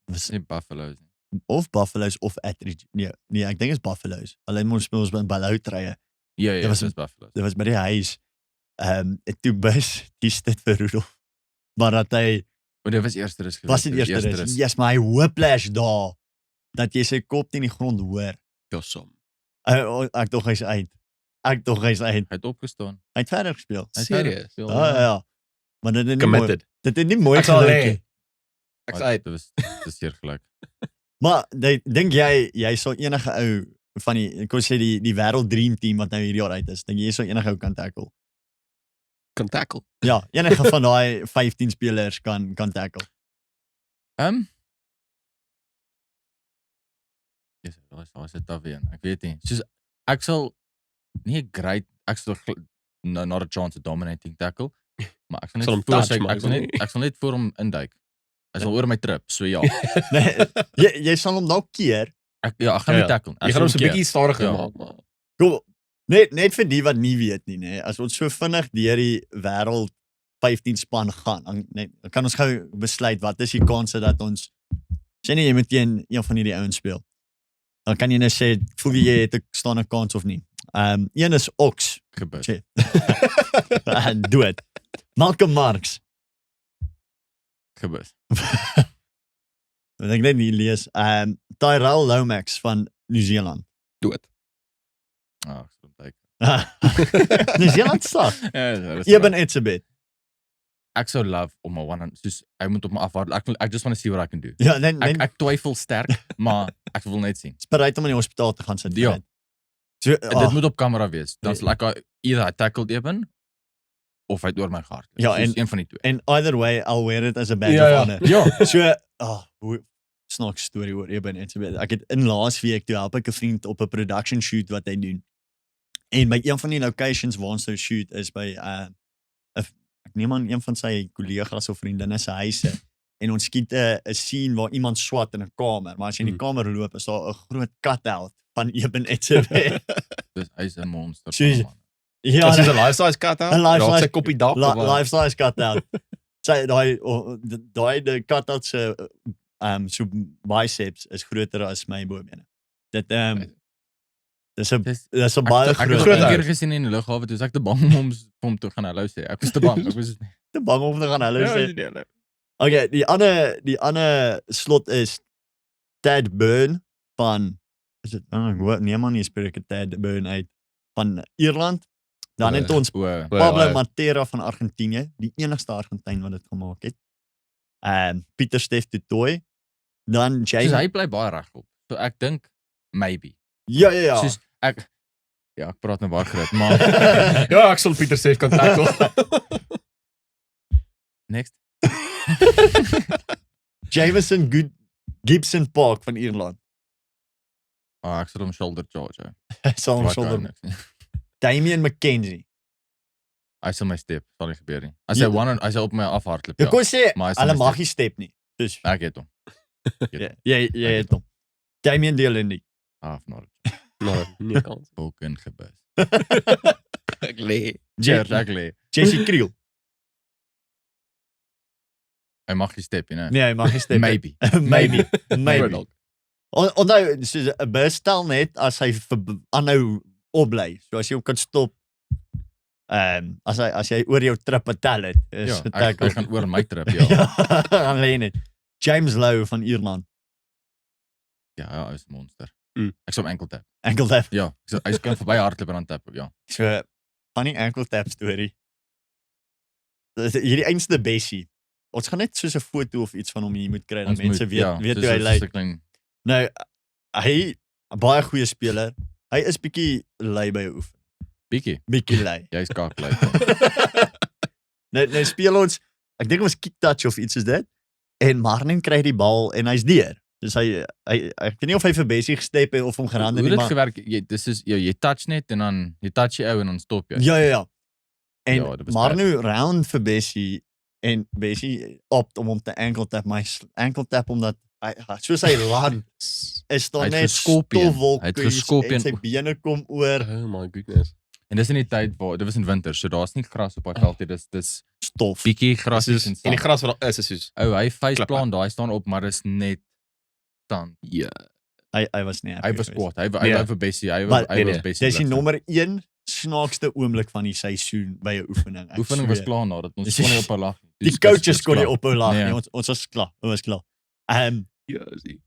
Was Nie Buffaloes nie. of Buffaloes of Attridge. Nee, ek dink is Buffaloes. Hulle moes speel ons by Balhou treie. Ja, Dit was dis Buffaloes. Dit was by die huis. En toe bus die dit vir Rudolf. Maar dat hy Maar dit was eerste rus geweest. was dit eerste is. Yes, maar hy whiplash daar dat jy sy kop teen die grond hoor. Ja, som. Ek dog hy's uit. Hy het opgestaan. Hy het verder gespeel. Hy het verder Serious? gespeel, Ja. Maar dit het nie mooi. Committed. Dit het nie mooi Ek sal gelyk lê. nie. Ek's Maar uit. Dit was dis seer gelyk. Maar dink jy sal enige ou van die kon sê die wêreld dream team wat nou hierdie jaar uit is, dink jy sal enige ou kan tackle? Kan tackle. Ja, enige van daai 15 spelers kan tackle. Yes, was dit daar weer. Ek weet nie. Soos ek sal nie great ek sal not a chance to dominating tackle, maar ek sal Sal hom net voor touch, sy maar ek sal net voor hom induik. Hy sal oor my trip, so ja. Nee, jy sal hom dalk keer. Ek gaan Ja, nie tackle. Jy gaan hom so 'n bietjie stadiger Ja. maak, maar Kom, net vir die wat nie weet nie, nê. As ons so vinnig deur die wêreld 15 span gaan, dan kan ons gou besluit wat is die kanse dat ons sê nie jy moet teen een van hierdie ouens speel. Dan kan jy net sê voel jy het 'n staan 'n kans of nie. Een is Ox. gebeur. Sê. Dood. Malcolm Marx. Gebeur. Wat ek net nie lees. Tyrell Lomax van Nieu-Seeland. dood. Ek sal hom teken. Nieu-Seeland sak. Ja, Eben Etzebeth. ek sou love om 'n one soos hy moet op my afwaar. Ek just want to see what I can do. Ja, dan Ek twyfel sterk, maar ek wil net sien. is bereid om in die hospitaal te gaan sit. vir Ja. dit. So, Dit moet op kamera wees. Dan Nee. sal ek either hy tackled Eben of hy het oor my gehard. Ja, Soos en- een van die twee. and either way, I'll wear it as a badge Ja, of ja. honor. Ja, So, hoe snaaks storie oor Eben Etzebeth. Ek het in laasweek toe help ek 'n vriend op 'n production shoot wat hy doen. En by een van die locations waar ons nou shoot is by ek neem aan een van sy kollegas of vriendinne se huise. En ons skiet 'n scene waar iemand swat in 'n kamer, maar as jy in die kamer loop is daar 'n groot cutout van Eben Etzebeth. dus hy's 'n monster. Jeez. man. Ja, Dis 'n life size cut out. Een life Raak size- sy koppie dak. life size cutout. Sy daai die cutout se so biceps is groter as my bobene. Dit dis 'n Dis- dis 'n Ek baie het groot groot een ou. keer gesien in die lughawe, toe ek te bang om hom te gaan hallo sê. Ek was te bang. Ek was te bang om te gaan hulle Ja, sê. nee, nee. Okay, die ander slot is Tad Burn van is dit nee man, jy spreek Tad Burn uit van Ierland. Dan het ons O, Pablo Matera van Argentinië, die enigste Argentyn wat dit gemaak het. Pieter Stef du Toit. Dan soos Jamie. hy bly baie regop. So ek dink maybe. Ja. Soos ek Ja, ek praat nou baie groot, maar Ja, ek sal Pieter Steef kan tackle. next. Jameson Gibson Park van Ierland. Ek sal hom shoulder charge hou. Sal hom Raak shoulder. niks nie. Damian McKenzie. Hy sal my step, sal nie gebeur nie. As hy Ja. hy sal op my afhardloop, Ek kon sê, maar hy sal hulle my mag nie step nie. Dus, Ek het hom. jy het hom. Damian Delaney. Afnor. Nou, nie kans. Ook in gebus. Ek lê. Cheers, ek lê. Jesse Kriel. Hy mag nie step nie, né? Nee, hy mag nie step. Maybe. Maybe. Maybe. Riddle. Onthou, soos 'n bus stel net as hy aanhou opbly. So as jy hom kan stop. As jy oor jou trip betel het, is Ja, dit hy gaan oor my trip, ja. ja, alleen net. James Lowe van Ierland. Ja, hy is 'n monster. Mm. Ek sal hom enkel tap. Ankle tap. Ja, hy kan verby hardloop en dan tap, ja. So, funny ankle tap story. Hierdie einste Bessie. Ons gaan net soos 'n foto of iets van hom hier moet kry dat Ons mense moet- weet ja, weet soos- hoe hy soos 'n lyk. klein- Nou, hy 'n baie goeie speler. Hy is bietjie lui by 'n oefen. Bietjie lui. Jy's kaklei. Nou speel ons, ek dink ons kick touch of iets is dit. En Marnin kry die bal en hy's deur. Dus hy ek weet nie of hy vir Bessie gestep het of hom gerande Hoe nie, dit maar gewerk, dis is jy touch net en dan jy touch jy ou en dan stop jy. ja. En Ja, dit was Marnu round vir Bessie en Bessie opt om hom te ankle tap, my ankle tap omdat hy soos hy land is daar Hy het net geskorpioen. stofwolkies Hy het geskorpioen. en sy bene kom oor Oh my goodness. En dis in die tyd waar dit was in winter, so daar's nie gras op daai veld nie. Dis stof. bietjie gras Soos, en en die sand. gras wat daar is soos Hy faceplant, daai staan op, maar dis net sand. ja. Hy was nie happy Hy was geweest. kwaad. Hy Nee. wou vir Bessie, hy Maar- was nee. Bessie. Dis die nommer 1 snaakste oomblik van die seisoen by 'n oefening. ek Oefening was sweer. klaar nou dat ons Dis- kon nie op haar lag nie. Die Dis- coaches dis kon nie klaar. op hom lag Nee. nie. Ons was klaar. Ons was klaar. Ja, sien.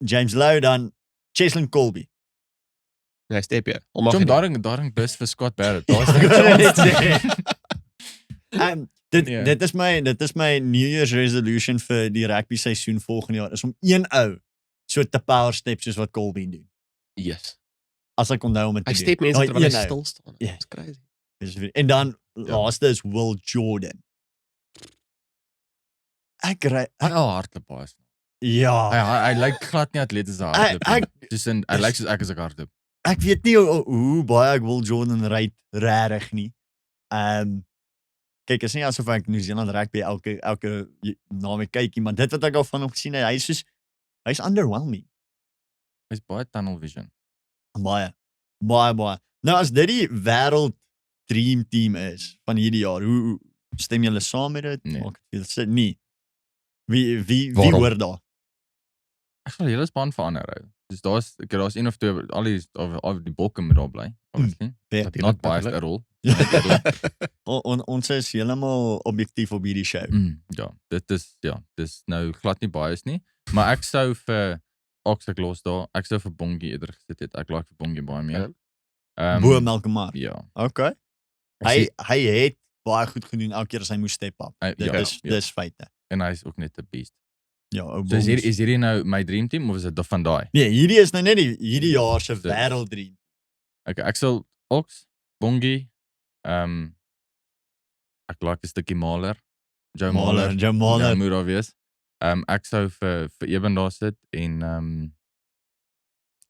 James Lowe dan Cheslin Colby. Nee, step jy. Al mag Jom jy. daarin bus vir Scott Barrett. Daar's Ek nie wou net chance. sê. Ja. Dit is my New Year's resolution vir die rugby seisoen volgende jaar is om een ou so te power step soos wat Colby doen. Yes. As ek onthou om dit te Hy doen. step mense Daai terwyl hy een ou. stil staan. Ja. Dis crazy. En dan Ja. laaste is Will Jordan. Ek Hardloop baie. ja, Hy lyk glad nie atleties as hardloop. ek Hy lyk soos ek as ek hardloop. ek weet nie hoe baie ek Will Jordan ry regtig nie. Kyk, is nie asof ek New Zealand rugby elke naweek kykie, maar dit wat ek al van hom gesien het, hy's underwhelming. Hy's baie tunnel vision. Baie. Nou as dit die wêreld dream team is van hierdie jaar, hoe stem julle saam met dit? Nee. Maak dit veel sin nie. Wie Waarom? hoor daar? Ek sal hele span verander hou. Dus daar's een of twee al die bokke moet daar bly. Obviously. Ja, Not biased at all. Ons is heeltemal objektief op hierdie show. Ja, dis nou glad nie biased nie, maar ek sou vir Ox ek los daar. Ek sou vir Bongie eerder gesit het. Ek like vir Bongie baie meer. Bo Malcolm Mar. Ja. Okay. Hy het baie goed gedoen elke keer as hy moes step up. Ja, Dis feite. En hy's ook net 'n beast. Ja, ou So is hierdie nou my dream team of is dit van daai? Nee, hierdie is nou net hierdie jaar se Dit- wêrelddream. Okay, ek sal Ox, Bongie, ek like 'n stukkie Mahler, Joe Mahler. Joe Ja, Mahler. moet daar wees. Ek sou vir Eben daar sit en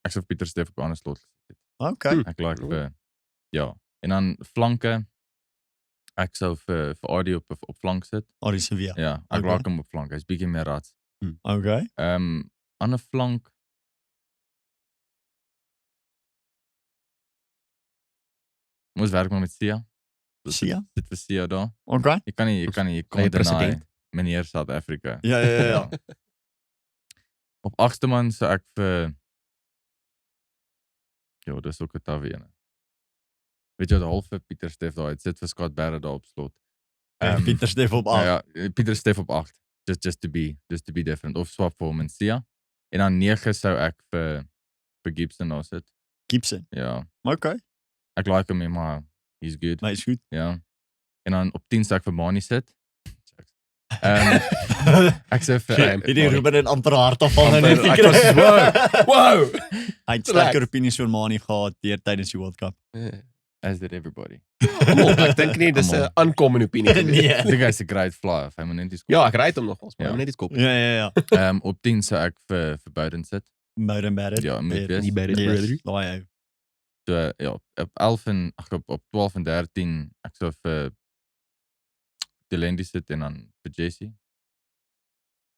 ek sou vir Pieter Steef op 'n ander slot gesit het. Okay. Ek like vir ja, en dan flanke ek sou vir Adi op flank sit. Arie Sevilla. Ja, ek Okay. like hom op flank. Hy's bietjie meer rats. Okay. Ander flank moes werk maar met Sia. Sia? Dit vir Sia daar. Okay. Jy kan nie Hy deny president. meneer South Africa. Ja. Op 8ste man sou ek vir ja, dis ook 'n tawe ene. Weet jy wat half vir Pieter Steef daar het sit vir Scott Barrett daar op slot. Pieter Steef op 8. Ja, Pieter Steef op 8. Just to be different of swap vir hom en Sia. En dan 9 sou ek vir Gibson daar sit. Gibson. Ja. Okay. Ek like hom, maar he's good. Maar is goed. Ja. En dan op 10 sou ek vir Mani sit. Ek sê Shame. Hierdie Ruben het amper hart afval en Amper, ek was so, wow. Hy het sterker opinies oor Manie gehad tydens die World Cup. As did everybody. Ek dink nie, dis 'n uncommon opinie. Nee. Die guy's a great flyer, of hy moet net die Ja, ek ry hom nogals, maar Ja. hy moet net die skop. Ja. op 10 sou ek vir Bowden sit. Mouden Barrett. Ja, moet wees. Nie Barrett, brother. Laai ou. So ja, op 11 en op 12 en 13 ek sou vir Delendi sit en dan vir Jesse.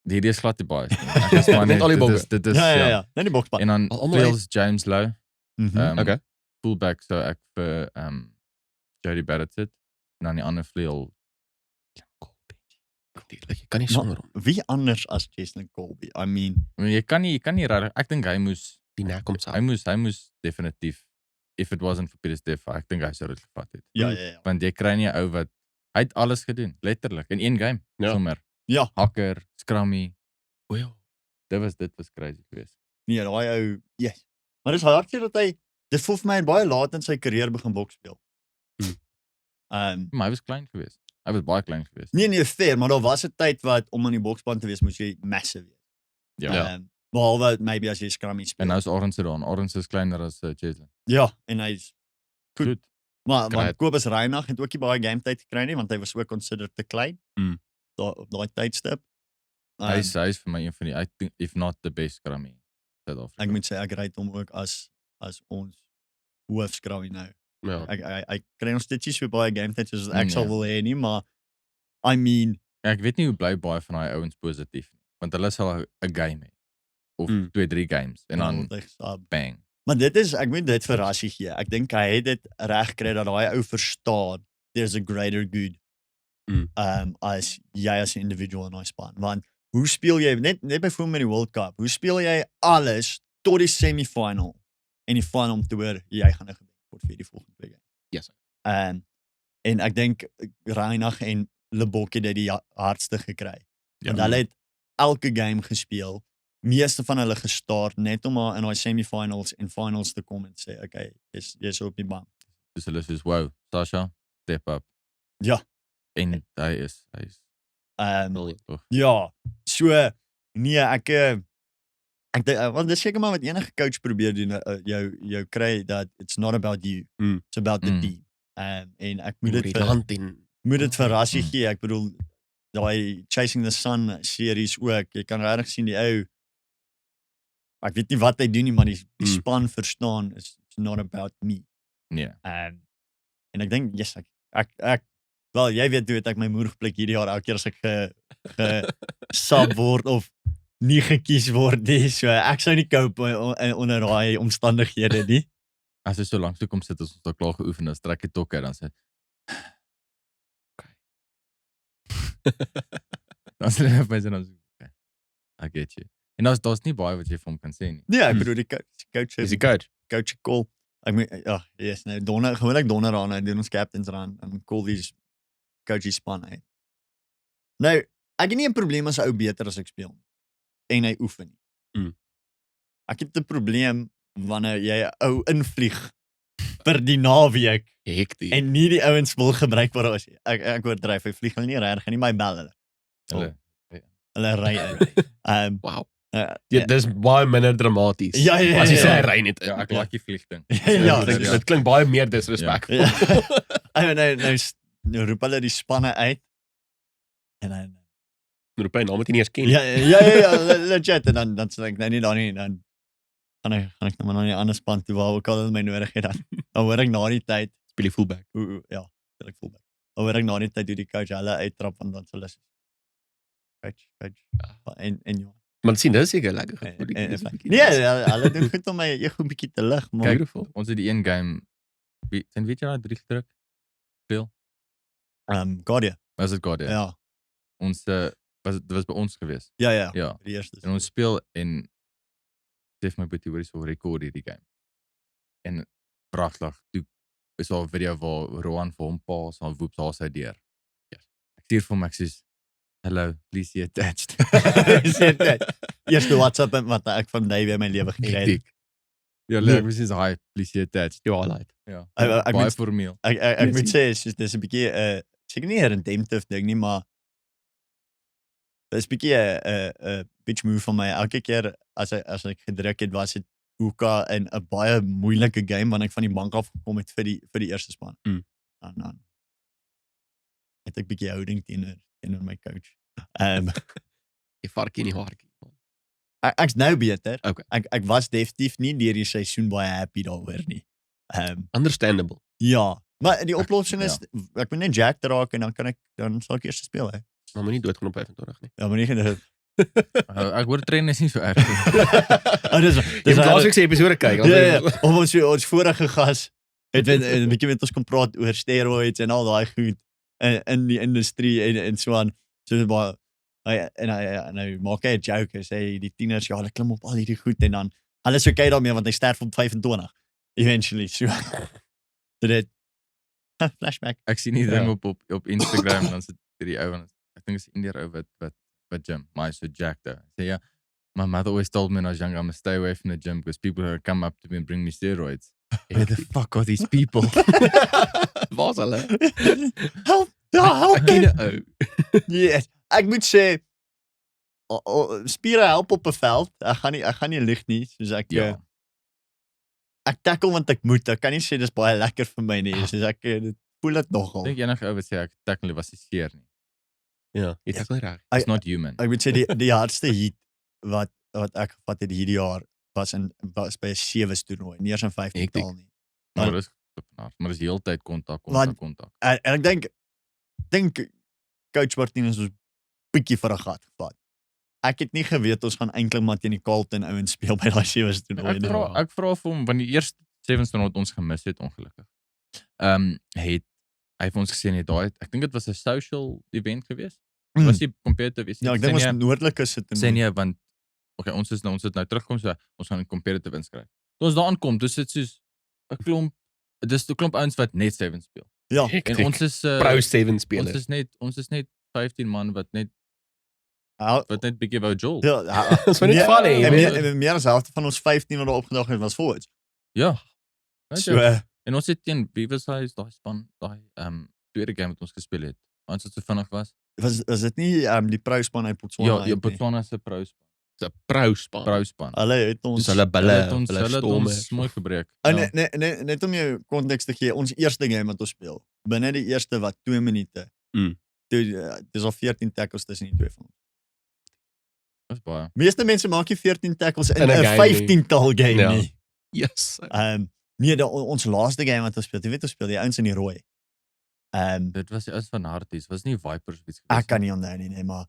Die is glad die baie. Ek is maar Net al die bokke. dit is Ja. Net die bokspan. En dan Almal Wales James Lowe. Okay. Fullback sou ek vir Jody Barrett sit en dan die ander vleuel Jy kan nie sonder hom. Wie anders as Jason Colby? I mean, jy kan nie regtig ek dink hy moes Die nek kom saam. hy moes definitief if it wasn't for Peter Steff ek dink hy sou dit gevat het. ja. Want jy kry nie 'n ou wat hy het alles gedoen letterlik in een game Ja. sommer. Ja. Hakker, scrummy. O ja. Dit was crazy geweest. Nee, daai ou, yes. Maar dis hartseer dat hy dit voel vir my hy baie laat in sy karier begin boks speel. Maar hy was klein geweest. Hy was baie klein geweest. Nee, fair, maar daar was 'n tyd wat om in die bokspan te wees moes jy massive wees. Ja. Behalwe maybe as jy scrummy speel. En nou is Orange er aan. Orange is kleiner as Cheslin. Ja, en hy's Goed. Maar Kry- Kobus Reinagh het ook nie baie game tyd gekry nie want hy was ook considered te klein. Daar op daai tydstip. Hy is vir my een van die I think if not the best scrummy. Ek moet sê ek rate hom ook as ons hoof scrummy nou. Ja. Ek kry nog steeds nie so baie game tyd soos ek sal Nee. wil hê nie, maar I mean, Ek weet nie hoe bly baie van daai ouens positief nie. Want hulle sal 'n game hê of 2-3 games en dan word hy gesub. bang. Maar dit is ek moet dit verras gee. Ek dink hy het dit reg gekry dat daai ou verstaan there's a greater good. As jy as 'n individual in daai span. Want hoe speel jy net byvoorbeeld met die World Cup? Hoe speel jy alles tot die semifinal en die final om te hoor jy gaan nou gewen word vir die volgende twee games? Yes. En ek dink Reinagh en Lebok het dit die hardste gekry. Want hulle het elke game gespeel. Meeste van hulle gestaar net om maar in daai semifinals en finals te kom en sê, okay, jy's op die bank. Dus hulle soos wow, Sasha, step up. Ja. En hy is toch. Ja, so nee, ek dink want dis seker maar wat enige coach probeer doen jou kry dat it's not about you. It's about the team. En ek moet dit verrassing gee. Ek bedoel daai Chasing the Sun series ook. Jy kan regtig sien die ou ek weet nie wat hy doen nie, maar die span verstaan it's not about me. Nee. En ek dink yes, ek wel jy weet hoe het ek my moer gepluk hierdie jaar elke keer as ek gesub word of nie gekies word nie. So ek sou nie cope onder daai omstandighede nie. As jy so lank toe kom sit as ons al klaar geoefen het, trek jy tok uit dan sê dan sê hy vir my dan okay. I get you. En daar's nie baie wat jy vir hom kan sê nie. Nee, ek bedoel die coach Is die coach? coach call. Ek moet yes, nou gewoonlik donder aan en doen ons captains aan en call these coaches span uit. Nou, ek het nie 'n probleem as 'n ou beter as ek speel nie. En hy oefen nie. Ek het 'n probleem wanneer jy 'n ou invlieg per die naweek Hektiek. en nie die ouens wil gebruik waar as ek oordryf, hy vlieg hulle nie regtig nie, my bel hulle. Hulle ry uit. Wow. Ja, Dis baie minder dramaties. Ja, As jy ja. sê hy ry net. Ja, ek like die vliegding. Ja, Dit klink baie meer disrespectful. Ja. Nou roep hulle die spanne uit. En dan Roep hy naam wat jy nie eens ken. ja, legit en dan sê ek nou nie daar nie dan gaan ek nou maar na 'n ander span toe waar ook al hulle my nodig het dan hoor ek na die tyd Speel die fullback. ja, speel ek fullback. Dan hoor ek na die tyd hoe die coach hulle uittrap en dan sê hulle coach en ja. Maar sien, dis seker lekker. Nee, hulle doen goed om my ego 'n bietjie te lig, maar Beautiful. Ons het die een game weet jy daai 3 gedruk? Speel. Guardia. Was dit God? Ja. Ons dit was by ons gewees. Ja. Ja. Die eerste. En ons speel en Stef my bietjie hoorie so rekord hierdie game. En pragtig. Toe is daar 'n video waar Roan vir hom pas aan woep daar sy deur. Ja. Ek stuur vir hom ek sê hello, please see attached. Eerste WhatsApp wat ek van Davey in my lewe gekry het. Hektiek. Ja, lekker presies hi, please see attached. Ja, highlight. Ja. Ek Baie moet- formeel. Ek moet sê dis 'n bietjie seker nie 'n redemptive ding nie, maar Dis bietjie 'n bitch move van my. Elke keer as ek gedruk het, was dit Hoeka in 'n baie moeilike game wanneer ek van die bank af gekom het vir die eerste span. Dan het ek bietjie houding teenoor my coach. Jy varkie nie haartjie. Ek's nou beter. Okay. Ek was definitief nie deur die seisoen baie happy daaroor nie. Understandable. Ja, maar die oplossing is ek moet net Jack raak en dan sal ek eers speel hè. Maar moenie doodgaan op 25 nie. Ja, maar nie gedink. Ek hoor train is nie so erg nie. Dis laasweek se episode kyk. Ja. Of ons vorige gas het 'n bietjie met ons kom praat oor steroids en al daai goed in die industrie en so aan. So maar hy maak 'n joke sê die tieners ja, hulle klim op al hierdie goed en dan alles okay daarmee want hy sterf op 25 eventually. So dit flashback. Ek sien nie ding op Instagram dan sit die ou en ek dink is Indiër ou wat gym, maar hy's so jacked out. Sê ja, my mother always told me when I was young I must stay away from the gym because people are come up to me and bring me steroids. Who the fuck are these people? Waar's hulle? Help ou. Yes, ek moet sê spiere help op 'n veld. Ek gaan nie lieg nie, soos ek ek tackle want ek moet. Ek kan nie sê dis baie lekker vir my nie, soos ek voel dit nogal. Dink enige ou wat sê ek tackle was nie seer nie. Ja, jy tackle reg. It's not human. Ek moet sê die hardste heat wat ek gevat het hierdie jaar was by 'n 7's toernooi, nie eens in 15 taal nie. Maar dis heeltyd kontak. En ek dink coach Martinez was bietjie vir 'n gat gevat. Ek het nie geweet ons gaan eintlik maar teen die Carlton ouens speel by daai 7's toernooi nie. Ek vra vir hom want die eerste 7's toernooi wat ons gemis het ongelukkig. Het hy het ons gesê net daai ek dink dit was 'n social event geweest. Was die competitive Ja, ek dink ons noordelike sit in. Sê nee want okay, ons het nou terugkom so ons gaan 'n competitive inskryf. Toe ons daar aankom, dis dit soos 'n klomp ouens wat net 7 speel. Ja, en ons is pro 7 spelers. Ons is net 15 man wat net bietjie wou jol. Ja, Dis van nie funny. En meer as helfte van ons 15 wat daar opgedag het was forwards. Ja. So en ons het teen wie was hy daai span daai tweede game wat ons gespeel het. Ons het so vinnig was dit nie die pro span uit Botswana? Ja, Botswana se pro span. Dis 'n pro span. Hulle het ons hulle hulle ons mooi gebreek. Net om jou konteks te gee, ons eerste game wat ons speel, binne die eerste 2 minute. Dis al 14 tackles tussen die twee van ons. Dis baie. Meeste mense maak nie 14 tackles in 'n 15-tal game nie. Yes. Nee, ons laaste game wat ons speel, jy weet ons speel die ouens in die rooi. Dit was die ouens van Harties, was nie Vipers of iets geweest. Ek kan nie onthou nie, maar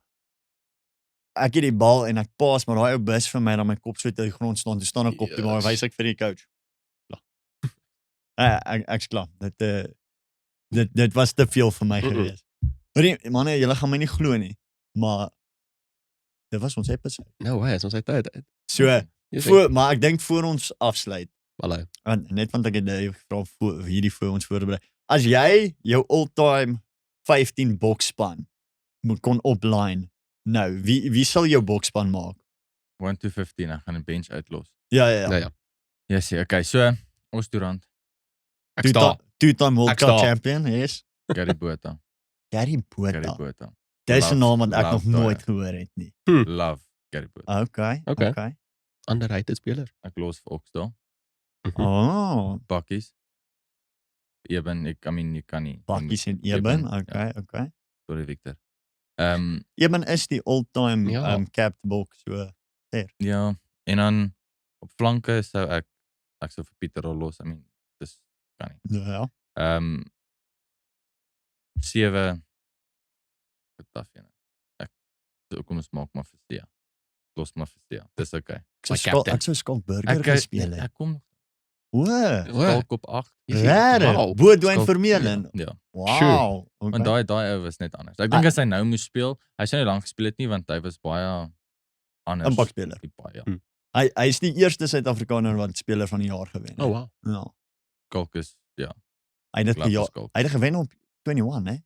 ek het die bal en ek pas, maar daai ou bus vir my dan my kop so uit die grond staan. Toe staan ek op, maar wys ek vir die coach. Ek's klaar. Dit was te veel vir my geweest. Maar manne, julle gaan my nie glo nie, maar dit was ons episode. No way, ons het tyd. So, maar ek dink voor ons afsluit. Hallo. Net want ek het gevra hierdie voor ons voorberei. As jy jou all-time 15 bokspan kon opline, nou, wie sal jou bokspan maak? 1-15, ek gaan 'n bench uitlos. Ja. Ja, sê, okay, so, ons Durant. Ek sta. Two-time World Cup champion, yes. Gary Botha. Dis 'n naam wat ek nog nooit gehoor het nie. Love Gary Botha. Okay. Underrated speler. Ek los vir Oxdal. Oh, Bakkies. Eben, jy kan nie. Bakkies en Eben, okay. Sorry Victor. Eben is die all-time capped box so there. Ja, en dan op flanke sou ek sou vir Pieter los. Dis kan nie. Ja. 7 Tafiana. Kom ons maak maar vir Sia. Los maar vir Sia. Dis okay. Ek sou Scott Burger gespeel het. Ek kom Skalk op 8. Wow. Boerdwyn Vermeulen. Ja. Wow. Want daai ou was net anders. Ek dink as hy nou moes speel, hy sou nie lank gespeel het nie want hy was baie anders. Impaktspeler. Ja. Hy is die eerste Suid-Afrikaner wat speler van die jaar gewen het. Oh wow. Ja. Kalkus, ja. Hy het gewen op 21, hè?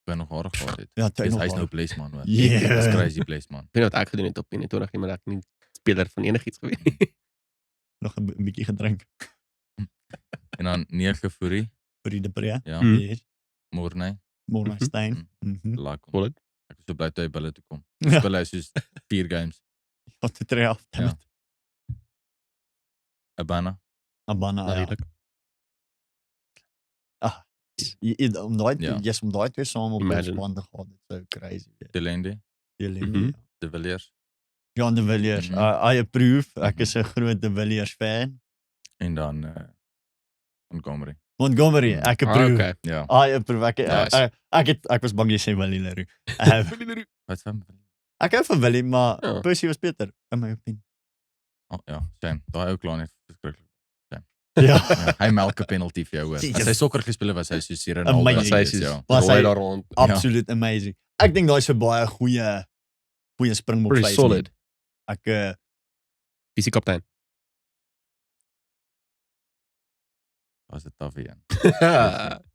Hy nog hard gehad het. Ja, hy's nou Blazeman hoor. Yeah. Dis crazy Blazeman. Ek weet wat ek gedoen het op 21 nie, maar ek nie speler van enigiets gewees nie. Nog 'n bietjie gedrink. En dan 9 Fourie. Fourie de Pre. Ja. Yes. Morney. Morney Stein. Like. Bullet. Ek toe bly toe bulle toe kom. Ja. Bulle is soos 4 games. Wat te tree af. Ja. Abana. Abana, ja. Natuurlik. Om daai Ja. om daai twee saam op Imagine. span te gaan, dit sou crazy wees. Delende. Mhm. De Villiers. Jan de Villiers, Mhm. I approve. Ek is 'n groot de Villiers fan. En dan Montgomery. Montgomery, ek approve. Okay. Ja. I approve. Nice. Ek was bang jy sê Willie Leroux. Wat van? Ek hou van Willie, maar Ja. Percy was beter in my opinie. Oh, ja, shame. Daai ou klaar net verskriklik. Ja. Ja, hy melk 'n penalty vir jou hoor. Jesus. As hy sokker gespeel het, was hy so seer en Amazing. Was hy soos Was rooi hy- daar rond. Absoluut amazing. Ek dink daai is 'n baie goeie Springbok Pretty placement. solid. Ek Wie is die kaptein? Was dit taaf een.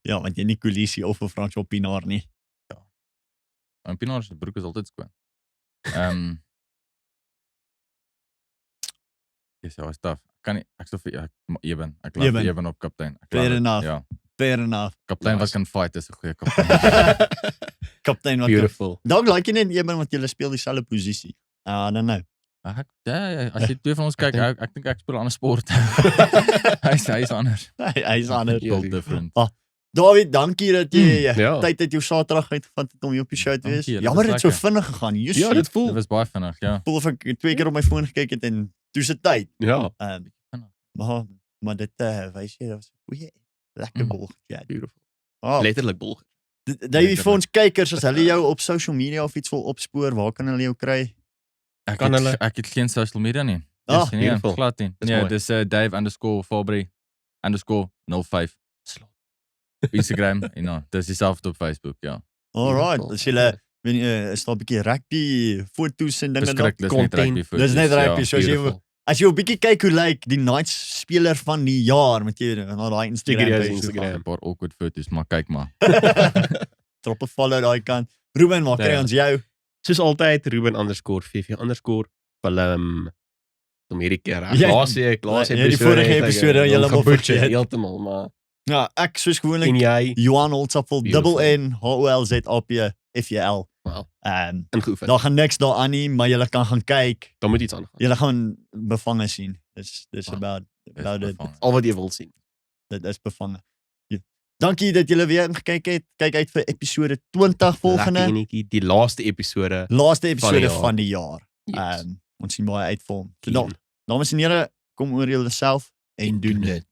ja, want jy nie Kolisi of 'n Frans Pinaar nie. En Pinaar se broek is altyd skoon. Yes, ja, was taaf. Kan nie ek sou vir Eben. Ek laat Eben. Eben op kaptein. Ek Fair laat- enough. Ja. Fair enough. Kaptein wat Nice. kan fight is 'n goeie kaptein. Kaptein wat Beautiful. dalk like jy net iemand wat julle speel dieselfde posisie. I don't know. Ja, as jy twee van ons kyk, dink- ek dink ek speel 'n ander sport. Hy's anders. Hy is anders. Ja. Total different. David, dankie dat jy Ja. tyd uit jou Saterdag uitgevat het om hier op die show te wees. Dankie, dit Jammer was dit so lekker. vinnig gegaan. You Ja, dit voel. Dit was baie vinnig, ja. voel of ek 2 keer op my foon gekyk het en toe se tyd. Ja, Maar dit wys jy dat was 'n goeie lekker Mm. bol gechat. beautiful. Oh, Letterlik bol. Davey, vir ons kykers, as hulle jou op social media of iets wil opspoor, waar kan hulle jou kry? Ek het geen social media nie. Ah, Dis nie, beautiful. glad nie. Dis Nee, mooi. dis Dave_Fabry_05 Instagram en nou, dis dieselfde op Facebook, ja. Alright, Beautiful. as jy is daar 'n bietjie rugby foto's en dinge Beskrik, dis net content. rugby Dis foto's. net rugby, ja. so as jy Beautiful. as jy 'n bietjie kyk hoe lyk die Knights speler van die jaar met jy na daai Instagram Check it out, page toe Instagram. gaan. 'n paar awkward foto's, maar kyk maar. Drop 'n follow daai kant. Ruben, waar kry Ja. ons jou? Soos altyd, Ruben_VV_film. Om hierdie keer reg. Ja, Laas ja, episode. die vorige het ek, episode hom heeltemal gebutcher, vergeet. Heeltemal, maar Ja, ek soos en gewoonlik jy Johan Holtzapfel Beautiful. _NHOLZAP_FJL. Wow. Daar ingeoefen. gaan niks daaraan nie, maar jy kan gaan kyk. Dan moet iets aangaan. Jy gaan bevange sien. Dis Wow. about it. Bevangen. Al wat jy wil sien. Dit is bevange. Ja. Dankie dat julle weer ingekyk het. Kyk uit vir episode 20 volgende. Lekker enetjie, die laaste episode. Laaste episode jaar. van die jaar. Yes. Ons sien baie uit vir hom. So, Keen. dames en here, kom oor julleself en doen dit.